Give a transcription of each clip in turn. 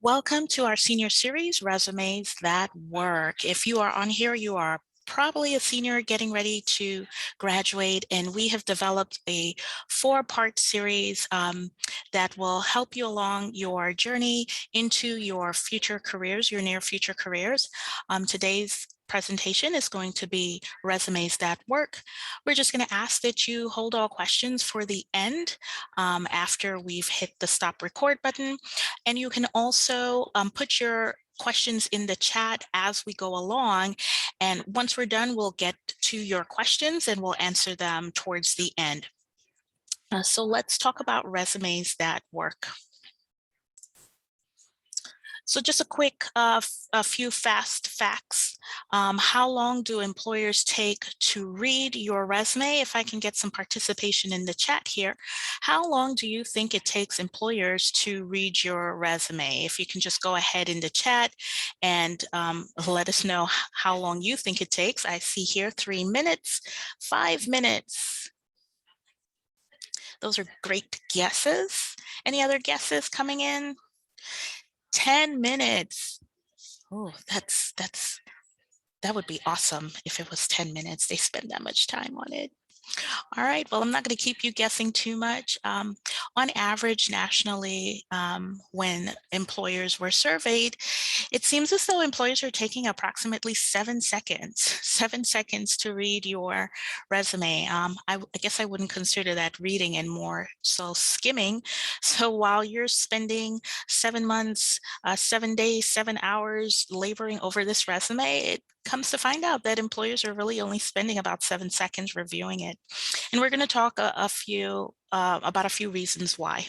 Welcome to our senior series, Resumes That Work. If you are on here, you are probably a senior getting ready to graduate, and we have developed a 4-part series that will help you along your journey into your future careers, your near future careers. Today's presentation is going to be Resumes That Work. We're just going to ask that you hold all questions for the end after we've hit the stop record button. And you can also put your questions in the chat as we go along. And once we're done, we'll get to your questions and we'll answer them towards the end. So let's talk about resumes that work. So just a quick, a few fast facts. How long do employers take to read your resume? If I can get some participation in the chat here, how long do you think it takes employers to read your resume? If you can just go ahead in the chat and let us know how long you think it takes. I see here 3 minutes, 5 minutes. Those are great guesses. Any other guesses coming in? 10 minutes. Oh, that would be awesome if it was 10 minutes. They spend that much time on it. All right, well, I'm not going to keep you guessing too much. On average, nationally, when employers were surveyed, it seems as though employers are taking approximately 7 seconds, 7 seconds to read your resume. I guess I wouldn't consider that reading and more so skimming. So while you're spending 7 months, 7 days, 7 hours laboring over this resume, it comes to find out that employers are really only spending about 7 seconds reviewing it. And we're going to talk about a few reasons why.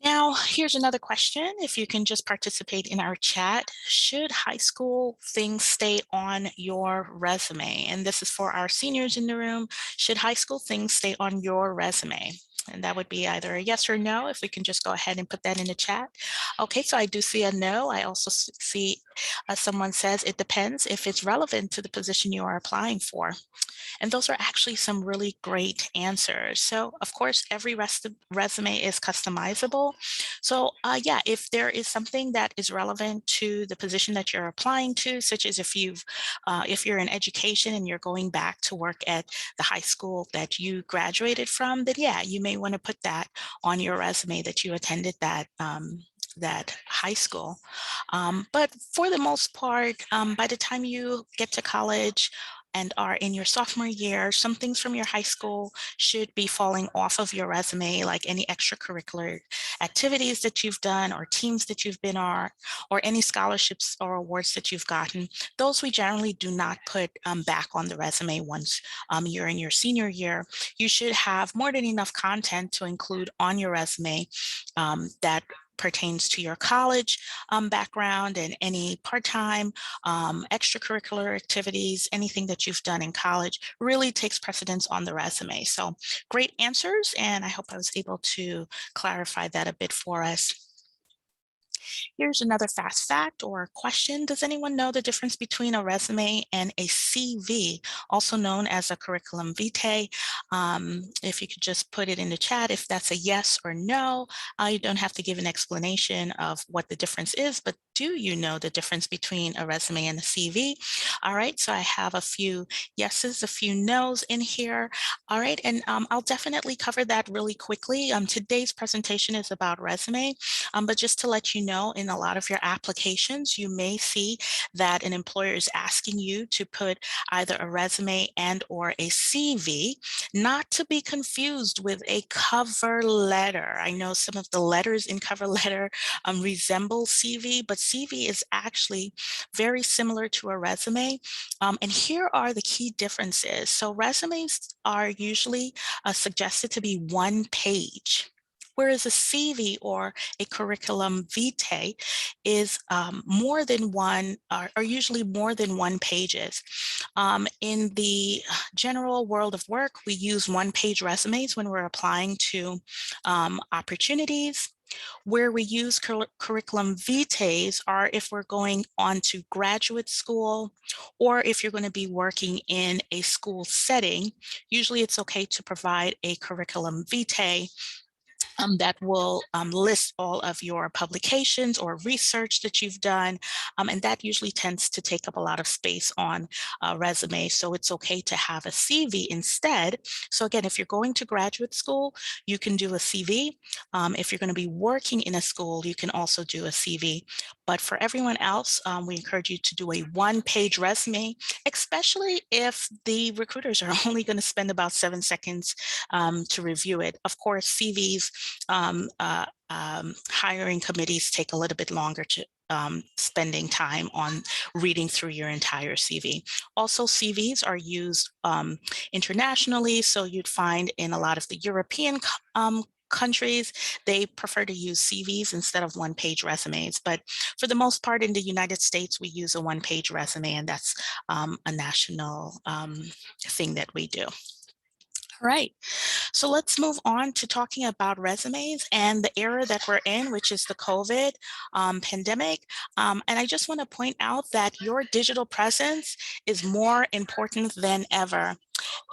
Now, here's another question. If you can just participate in our chat, should high school things stay on your resume? And this is for our seniors in the room. Should high school things stay on your resume? And that would be either a yes or no, if we can just go ahead and put that in the chat. Okay, so I do see a no. I also see someone says it depends if it's relevant to the position you are applying for. And those are actually some really great answers. So of course, every resume is customizable. So yeah, if there is something that is relevant to the position that you're applying to, such as if you're in education and you're going back to work at the high school that you graduated from, then yeah, you may want to put that on your resume that you attended that high school. But for the most part, by the time you get to college and are in your sophomore year, some things from your high school should be falling off of your resume, like any extracurricular activities that you've done or teams that you've been on, or any scholarships or awards that you've gotten. Those we generally do not put back on the resume once you're in your senior year. You should have more than enough content to include on your resume that pertains to your college background and any part-time extracurricular activities, anything that you've done in college really takes precedence on the resume. So great answers, and I hope I was able to clarify that a bit for us. Here's another fast fact or question. Does anyone know the difference between a resume and a CV, also known as a curriculum vitae? If you could just put it in the chat if that's a yes or no. You don't have to give an explanation of what the difference is, but do you know the difference between a resume and a CV? All right, so I have a few yeses, a few nos in here. All right, and I'll definitely cover that really quickly. Today's presentation is about resume, but just to let you know, in a lot of your applications, you may see that an employer is asking you to put either a resume and or a CV, not to be confused with a cover letter. I know some of the letters in cover letter resemble CV, but CV is actually very similar to a resume. And here are the key differences. So resumes are usually suggested to be 1 page. Whereas a CV or a curriculum vitae is more than one, are usually more than one pages. In the general world of work, we use one-page resumes when we're applying to opportunities. Where we use curriculum vitaes are if we're going on to graduate school, or if you're going to be working in a school setting. Usually it's okay to provide a curriculum vitae that will list all of your publications or research that you've done. And that usually tends to take up a lot of space on a resume. So it's okay to have a CV instead. So again, if you're going to graduate school, you can do a CV. If you're going to be working in a school, you can also do a CV. But for everyone else, we encourage you to do a one-page resume, especially if the recruiters are only going to spend about 7 seconds to review it. Of course, CVs, hiring committees take a little bit longer to spending time on reading through your entire CV. Also, CVs are used internationally, so you'd find in a lot of the European countries, they prefer to use CVs instead of one-page resumes. But for the most part in the United States, we use a one-page resume, and that's a national thing that we do. All right, so let's move on to talking about resumes and the era that we're in, which is the COVID pandemic. And I just want to point out that your digital presence is more important than ever.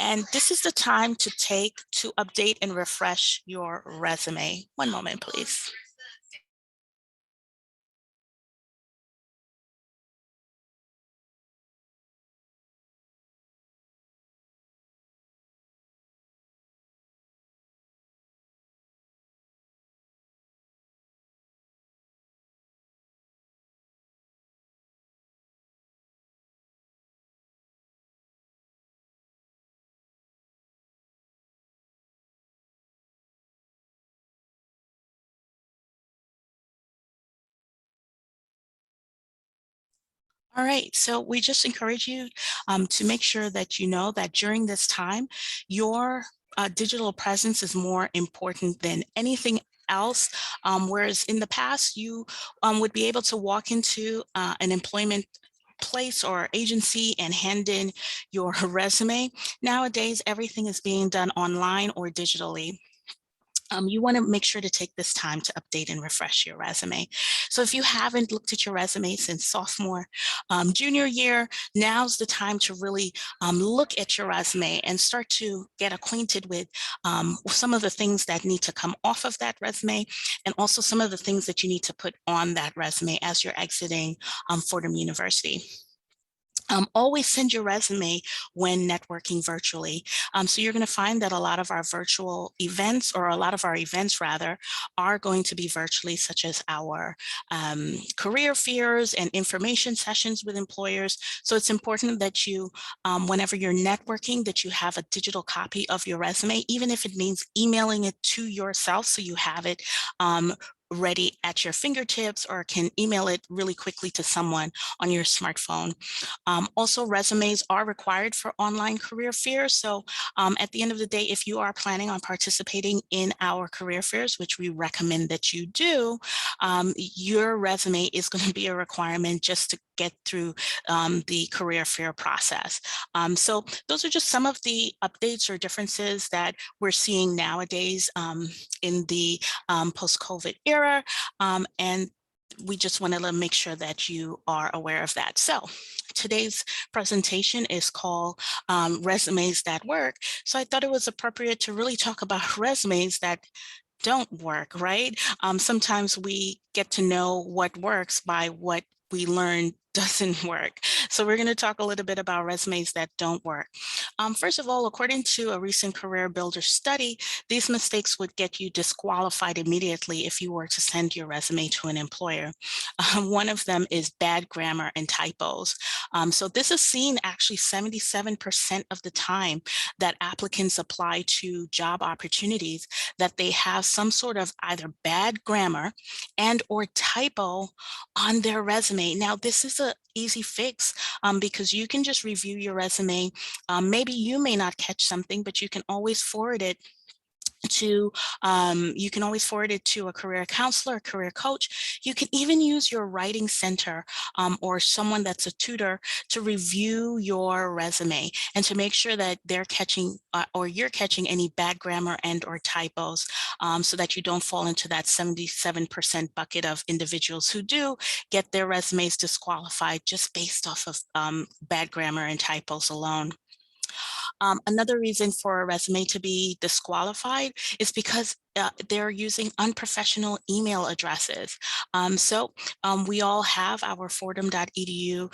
And this is the time to update and refresh your resume. One moment, please. All right, so we just encourage you to make sure that you know that during this time, your digital presence is more important than anything else. Whereas in the past, you would be able to walk into an employment place or agency and hand in your resume. Nowadays, everything is being done online or digitally. You want to make sure to take this time to update and refresh your resume. So if you haven't looked at your resume since sophomore, junior year, now's the time to really look at your resume and start to get acquainted with some of the things that need to come off of that resume, and also some of the things that you need to put on that resume as you're exiting Fordham University. Always send your resume when networking virtually. So you're going to find that a lot of our virtual events, or a lot of our events rather, are going to be virtually, such as our career fairs and information sessions with employers. So it's important that you, whenever you're networking, that you have a digital copy of your resume, even if it means emailing it to yourself so you have it ready at your fingertips, or can email it really quickly to someone on your smartphone. Also, resumes are required for online career fairs. So at the end of the day, if you are planning on participating in our career fairs, which we recommend that you do, your resume is going to be a requirement just to get through the career fair process. So those are just some of the updates or differences that we're seeing nowadays in the post-COVID era. And we just want to make sure that you are aware of that. So today's presentation is called Resumes That Work. So I thought it was appropriate to really talk about resumes that don't work, right? Sometimes we get to know what works by what we learn doesn't work. So we're going to talk a little bit about resumes that don't work. First of all, according to a recent Career Builder study, these mistakes would get you disqualified immediately if you were to send your resume to an employer. One of them is bad grammar and typos. So this is seen actually 77% of the time that applicants apply to job opportunities, that they have some sort of either bad grammar and or typo on their resume. Now, this is an easy fix because you can just review your resume. Maybe you may not catch something, but you can always forward it you can always forward it to a career counselor, a career coach. You can even use your writing center or someone that's a tutor to review your resume and to make sure that they're catching or you're catching any bad grammar and or typos, so that you don't fall into that 77% bucket of individuals who do get their resumes disqualified just based off of bad grammar and typos alone. Another reason for a resume to be disqualified is because they're using unprofessional email addresses. We all have our fordham.edu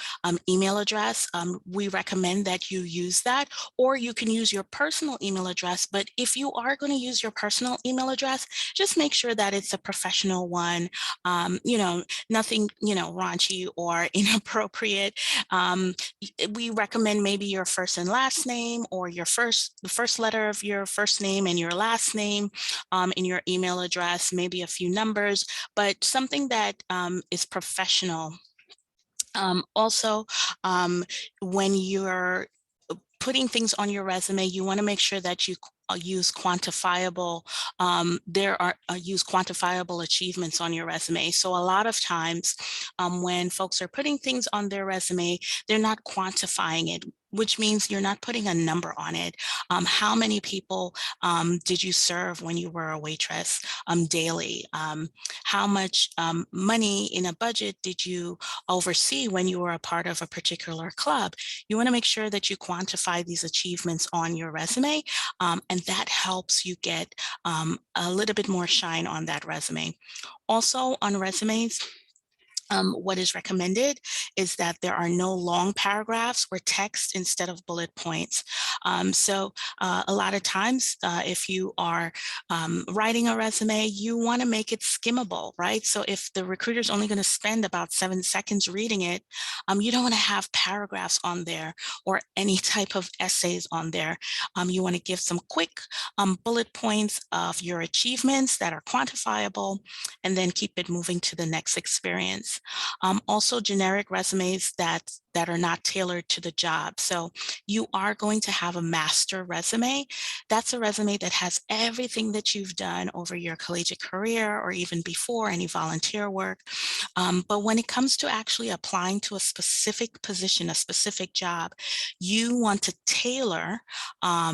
email address. We recommend that you use that, or you can use your personal email address. But if you are going to use your personal email address, just make sure that it's a professional one, nothing, raunchy or inappropriate. We recommend maybe your first and last name, or the first letter of your first name and your last name in your email address, maybe a few numbers, but something that is professional. Also, when you're putting things on your resume, you want to make sure that you use quantifiable, use quantifiable achievements on your resume. So a lot of times when folks are putting things on their resume, they're not quantifying it, which means you're not putting a number on it. How many people did you serve when you were a waitress daily? How much money in a budget did you oversee when you were a part of a particular club? You want to make sure that you quantify these achievements on your resume, and that helps you get a little bit more shine on that resume. Also, on resumes, what is recommended is that there are no long paragraphs or text instead of bullet points. A lot of times, if you are writing a resume, you want to make it skimmable, right? So if the recruiter is only going to spend about 7 seconds reading it, you don't want to have paragraphs on there or any type of essays on there. You want to give some quick bullet points of your achievements that are quantifiable, and then keep it moving to the next experience. Also, generic resumes that are not tailored to the job. So you are going to have a master resume. That's a resume that has everything that you've done over your collegiate career or even before, any volunteer work. But when it comes to actually applying to a specific position, a specific job, you want to tailor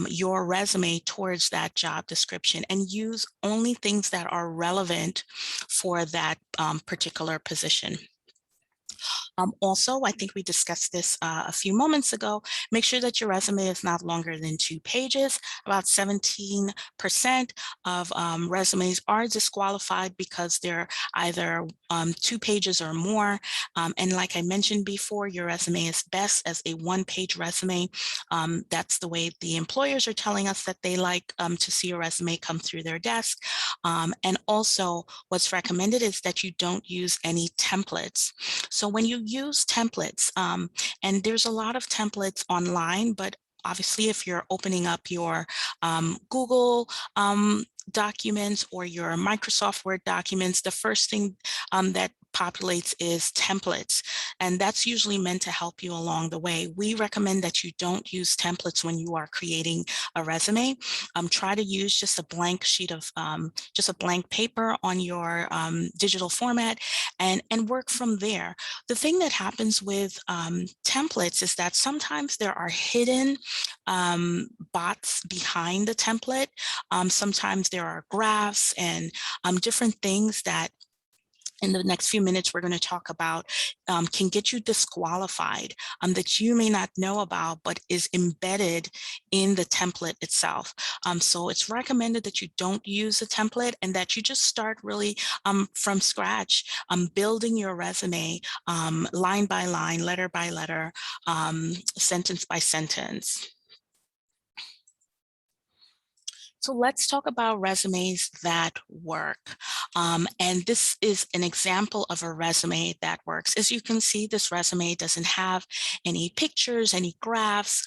your resume towards that job description and use only things that are relevant for that particular position. Also, I think we discussed this a few moments ago. Make sure that your resume is not longer than 2 pages. About 17% of resumes are disqualified because they're either 2 pages or more. And like I mentioned before, your resume is best as a 1-page resume. That's the way the employers are telling us that they like to see a resume come through their desk. And also, what's recommended is that you don't use any templates. So when you use templates, and there's a lot of templates online, but obviously if you're opening up your Google documents or your Microsoft Word documents, the first thing that populates is templates, and that's usually meant to help you along the way. We recommend that you don't use templates when you are creating a resume. Try to use just a blank sheet of just a blank paper on your digital format, and work from there. The thing that happens with templates is that sometimes there are hidden bots behind the template. Sometimes there are graphs and different things that in the next few minutes we're going to talk about can get you disqualified, that you may not know about, but is embedded in the template itself. So it's recommended that you don't use a template and that you just start really from scratch, building your resume line by line, letter by letter, sentence by sentence. So let's talk about resumes that work. And this is an example of a resume that works. As you can see, this resume doesn't have any pictures, any graphs,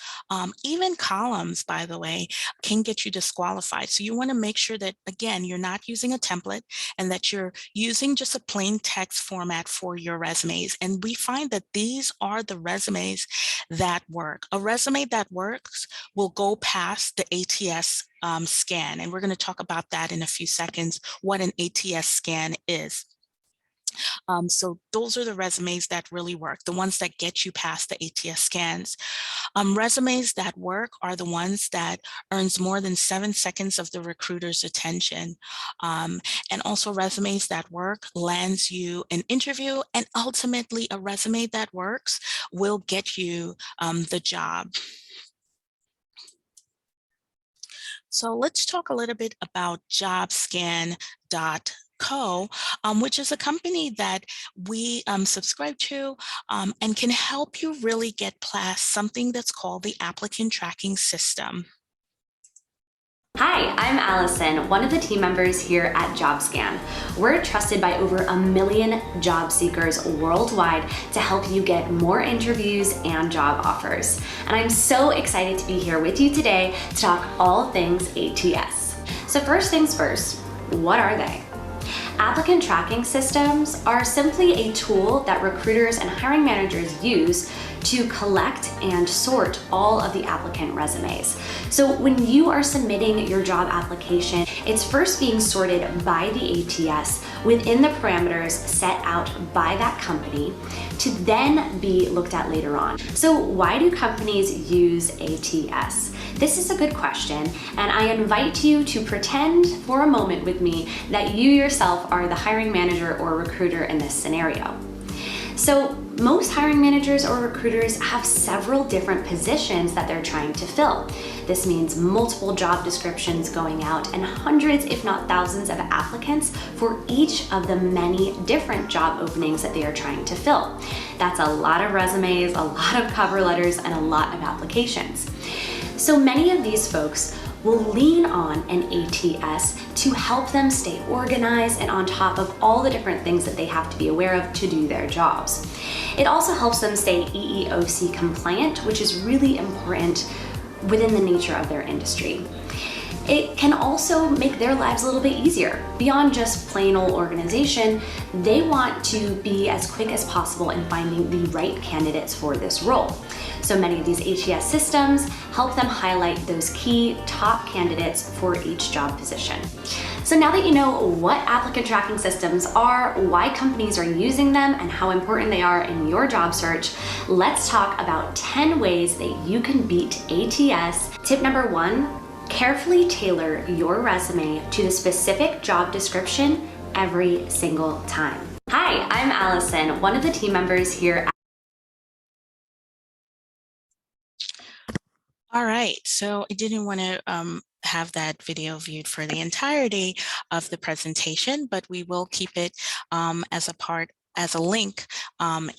even columns, by the way, can get you disqualified. So you want to make sure that, again, you're not using a template and that you're using just a plain text format for your resumes. And we find that these are the resumes that work. A resume that works will go past the ATS scan, and we're going to talk about that in a few seconds, what an ATS scan is. So those are the resumes that really work, the ones that get you past the ATS scans. Resumes that work are the ones that earns more than 7 seconds of the recruiter's attention. And also resumes that work lands you an interview, and ultimately a resume that works will get you the job. So let's talk a little bit about jobscan.co, which is a company that we subscribe to and can help you really get past something that's called the applicant tracking system. Hi, I'm Allison, one of the team members here at JobScan. We're trusted by over 1 million job seekers worldwide to help you get more interviews and job offers. And I'm so excited to be here with you today to talk all things ATS. So first things first, what are they? Applicant tracking systems are simply a tool that recruiters and hiring managers use to collect and sort all of the applicant resumes. So when you are submitting your job application, it's first being sorted by the ATS within the parameters set out by that company to then be looked at later on. So why do companies use ATS? This is a good question, and I invite you to pretend for a moment with me that you yourself are the hiring manager or recruiter in this scenario. So most hiring managers or recruiters have several different positions that they're trying to fill. This means multiple job descriptions going out and hundreds, if not thousands, of applicants for each of the many different job openings that they are trying to fill. That's a lot of resumes, a lot of cover letters, and a lot of applications. So many of these folks will lean on an ATS to help them stay organized and on top of all the different things that they have to be aware of to do their jobs. It also helps them stay EEOC compliant, which is really important within the nature of their industry. It can also make their lives a little bit easier. Beyond just plain old organization, they want to be as quick as possible in finding the right candidates for this role. So many of these ATS systems help them highlight those key top candidates for each job position. So now that you know what applicant tracking systems are, why companies are using them, and how important they are in your job search, let's talk about 10 ways that you can beat ATS. Tip number 1, carefully tailor your resume to the specific job description every single time. Hi, I'm Allison, one of the team members here. All right, so I didn't want to have that video viewed for the entirety of the presentation, but we will keep it as a link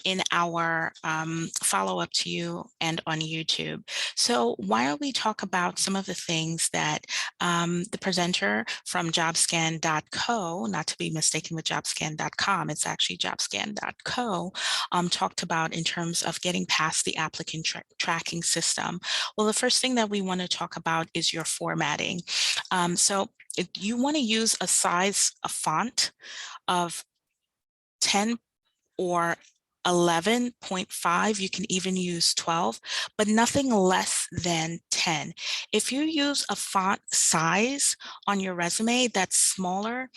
in our follow-up to you and on YouTube. So why don't we talk about some of the things that the presenter from jobscan.co, not to be mistaken with jobscan.com, it's actually jobscan.co, talked about in terms of getting past the applicant tracking system. Well, the first thing that we want to talk about is your formatting. So if you want to use a font of 10 or 11.5, you can even use 12, but nothing less than 10. If you use a font size on your resume that's smaller,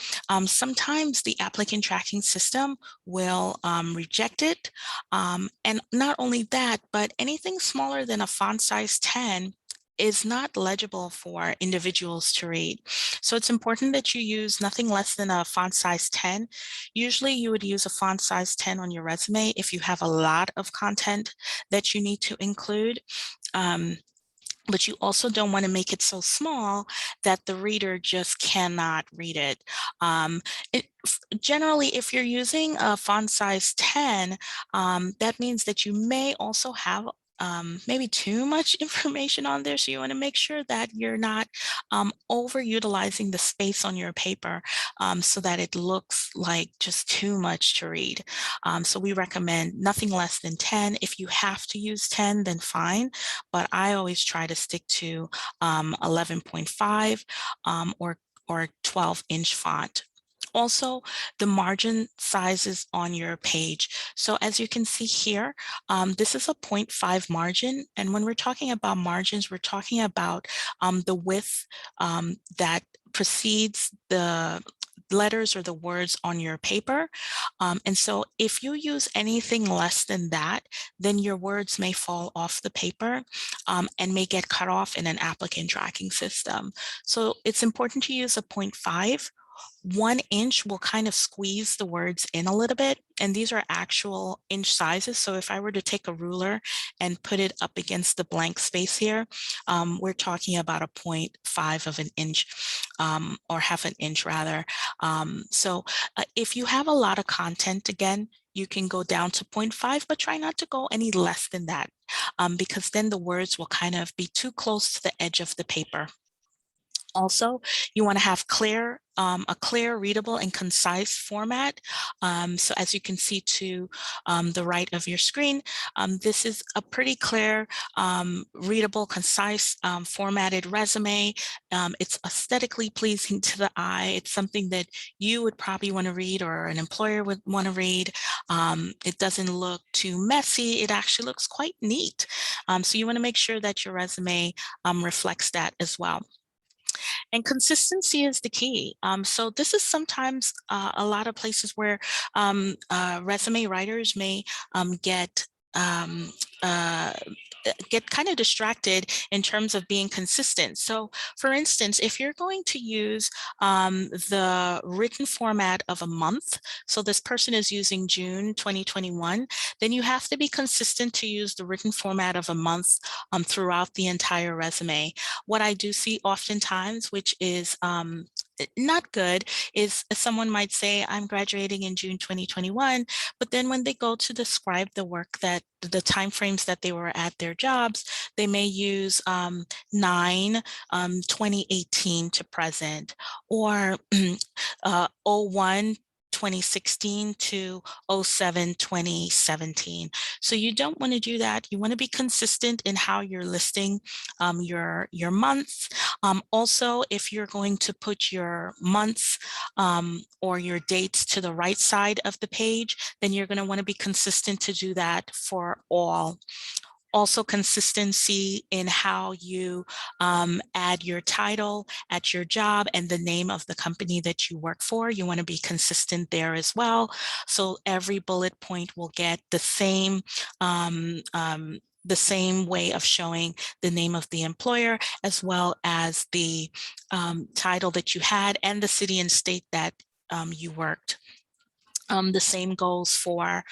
sometimes the applicant tracking system will reject it. And not only that, but anything smaller than a font size 10 is not legible for individuals to read. So it's important that you use nothing less than a font size 10. Usually you would use a font size 10 on your resume if you have a lot of content that you need to include. But you also don't want to make it so small that the reader just cannot read it. Generally, if you're using a font size 10, that means that you may also have maybe too much information on there. So you want to make sure that you're not overutilizing the space on your paper so that it looks like just too much to read. So we recommend nothing less than 10. If you have to use 10, then fine. But I always try to stick to 11.5 or 12-inch font Also, the margin sizes on your page. So as you can see here, this is a 0.5 margin. And when we're talking about margins, we're talking about the width that precedes the letters or the words on your paper. And so if you use anything less than that, then your words may fall off the paper and may get cut off in an applicant tracking system. So it's important to use a 0.5. 1 inch will kind of squeeze the words in a little bit, and these are actual inch sizes. So if I were to take a ruler and put it up against the blank space here, we're talking about a 0.5 of an inch, or half an inch rather. If you have a lot of content, again, you can go down to 0.5, but try not to go any less than that, because then the words will kind of be too close to the edge of the paper. Also, you want to have a clear, readable, and concise format. So as you can see to the right of your screen, this is a pretty clear, readable, concise, formatted resume. It's aesthetically pleasing to the eye. It's something that you would probably want to read, or an employer would want to read. It doesn't look too messy. It actually looks quite neat. So you want to make sure that your resume reflects that as well. And consistency is the key. So this is sometimes a lot of places where resume writers may get um, uh, get kind of distracted in terms of being consistent. So for instance, if you're going to use the written format of a month, so this person is using June 2021, then you have to be consistent to use the written format of a month throughout the entire resume. What I do see oftentimes, which is not good, is someone might say, I'm graduating in June 2021, but then when they go to describe the work, that the timeframes that they were at their jobs, they may use 9 2018 to present, or 01 2016 to 07 2017. So you don't want to do that. You want to be consistent in how you're listing your months. Also, if you're going to put your months or your dates to the right side of the page, then you're going to want to be consistent to do that for all. Also, consistency in how you add your title at your job and the name of the company that you work for. You want to be consistent there as well. So every bullet point will get the same way of showing the name of the employer, as well as the title that you had and the city and state that you worked. The same goes for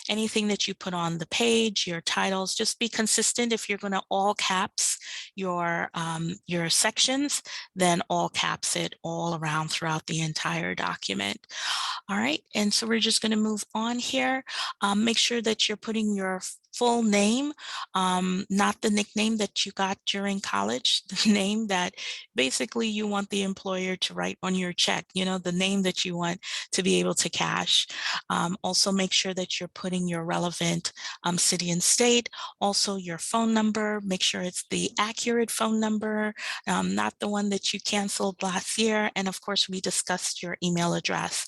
anything that you put on the page, your titles. Just be consistent. If you're going to all caps your sections, then all caps it all around throughout the entire document. All right, and so we're just going to move on here. Make sure that you're putting your full name, not the nickname that you got during college, the name that basically you want the employer to write on your check, the name that you want to be able to cash. Also make sure that you're putting your relevant city and state, also your phone number. Make sure it's the accurate phone number, not the one that you canceled last year. And of course, we discussed your email address.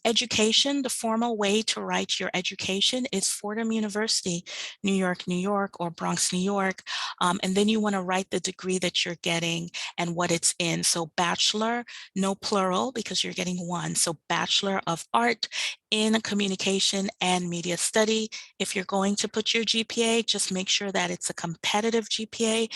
Education, the formal way to write your education is Fordham University, New York, New York, or Bronx, New York. And then you want to write the degree that you're getting and what it's in. So bachelor, no plural because you're getting one. So Bachelor of Art in Communication and Media Study. If you're going to put your GPA, just make sure that it's a competitive GPA.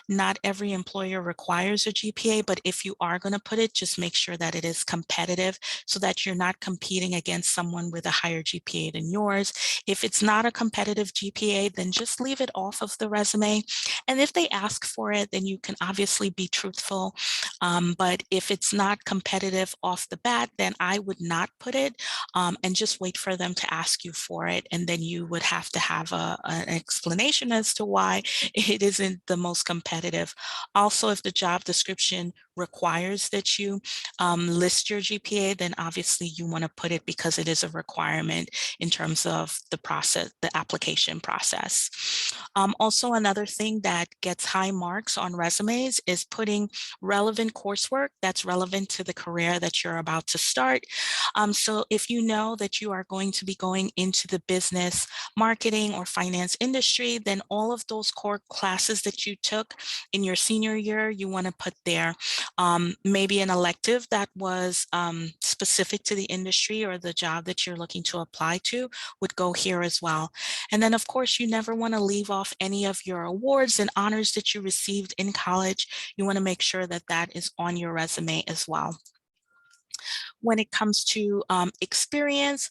Not every employer requires a GPA, but if you are going to put it, just make sure that it is competitive so that you're not competing against someone with a higher GPA than yours. If it's not a competitive GPA, then just leave it off of the resume. And if they ask for it, then you can obviously be truthful. But if it's not competitive off the bat, then I would not put it and just wait for them to ask you for it. And then you would have to have an explanation as to why it isn't the most competitive. Also, if the job description requires that you list your GPA, then obviously you want to put it because it is a requirement in terms of the process, the application process. Also, another thing that gets high marks on resumes is putting relevant relevant coursework that's relevant to the career that you're about to start. So if you know that you are going to be going into the business, marketing, or finance industry, then all of those core classes that you took in your senior year, you want to put there. Maybe an elective that was specific to the industry or the job that you're looking to apply to would go here as well. And then, of course, you never want to leave off any of your awards and honors that you received in college. You want to make sure that that is on your resume as well. When it comes to experience,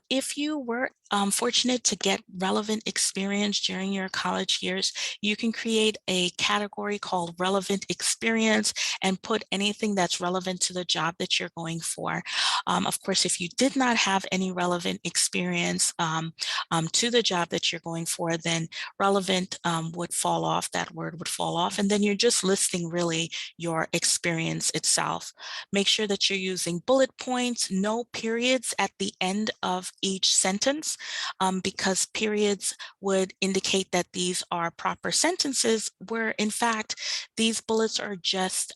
if you were fortunate to get relevant experience during your college years, you can create a category called relevant experience and put anything that's relevant to the job that you're going for. Of course, if you did not have any relevant experience to the job that you're going for, then relevant would fall off, that word would fall off, and then you're just listing really your experience itself. Make sure that you're using bullet points, no periods at the end of each sentence, because periods would indicate that these are proper sentences, where in fact, these bullets are just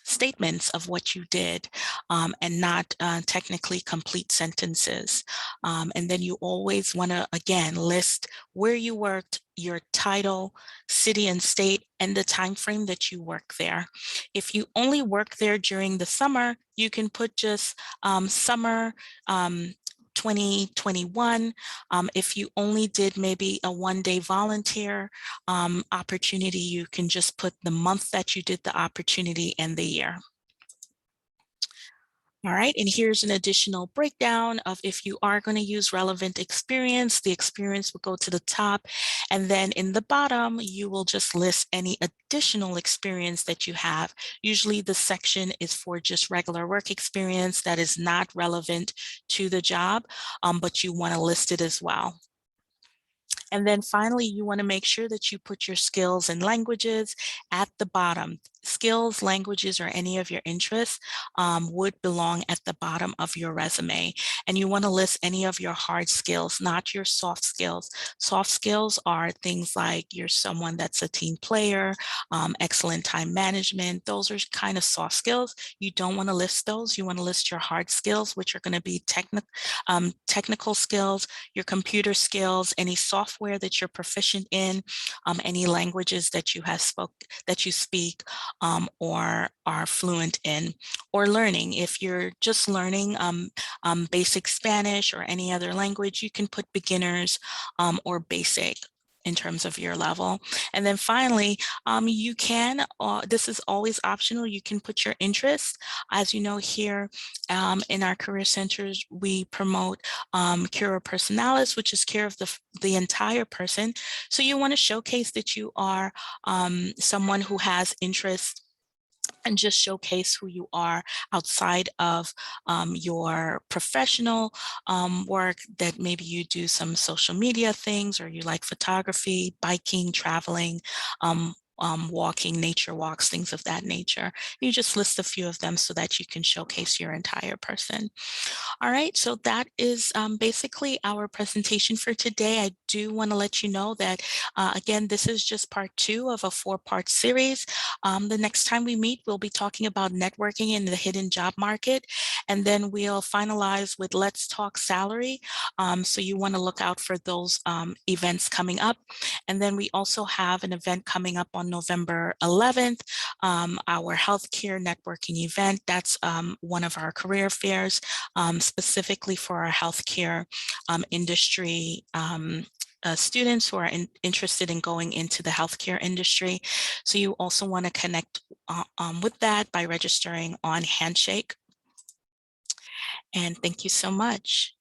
statements of what you did, and not technically complete sentences. And then you always want to, again, list where you worked, your title, city and state, and the time frame that you work there. If you only work there during the summer, you can put just summer 2021. If you only did maybe a one-day volunteer opportunity, you can just put the month that you did the opportunity and the year. All right, and here's an additional breakdown of if you are going to use relevant experience, the experience will go to the top, and then in the bottom, you will just list any additional experience that you have. Usually the section is for just regular work experience that is not relevant to the job, but you want to list it as well. And then finally, you want to make sure that you put your skills and languages at the bottom. Skills, languages, or any of your interests would belong at the bottom of your resume. And you want to list any of your hard skills, not your soft skills. Soft skills are things like you're someone that's a team player, excellent time management. Those are kind of soft skills. You don't want to list those. You want to list your hard skills, which are going to be technical skills, your computer skills, any software that you're proficient in, any languages that you speak or are fluent in, or learning. If you're just learning basic Spanish or any other language, you can put beginners or basic in terms of your level. And then finally, you can, this is always optional, you can put your interests. As you know, here in our career centers, we promote Cura Personalis, which is care of the entire person. So you want to showcase that you are someone who has interest, and just showcase who you are outside of your professional work, that maybe you do some social media things, or you like photography, biking, traveling, walking, nature walks, things of that nature. You just list a few of them so that you can showcase your entire person. All right, so that is basically our presentation for today. I do want to let you know that, again, this is just part 2 of a 4-part series. The next time we meet, we'll be talking about networking in the hidden job market, and then we'll finalize with Let's Talk Salary. So you want to look out for those events coming up. And then we also have an event coming up on November 11th, our healthcare networking event. That's one of our career fairs, specifically for our healthcare industry students who are interested in going into the healthcare industry. So you also want to connect with that by registering on Handshake. And thank you so much.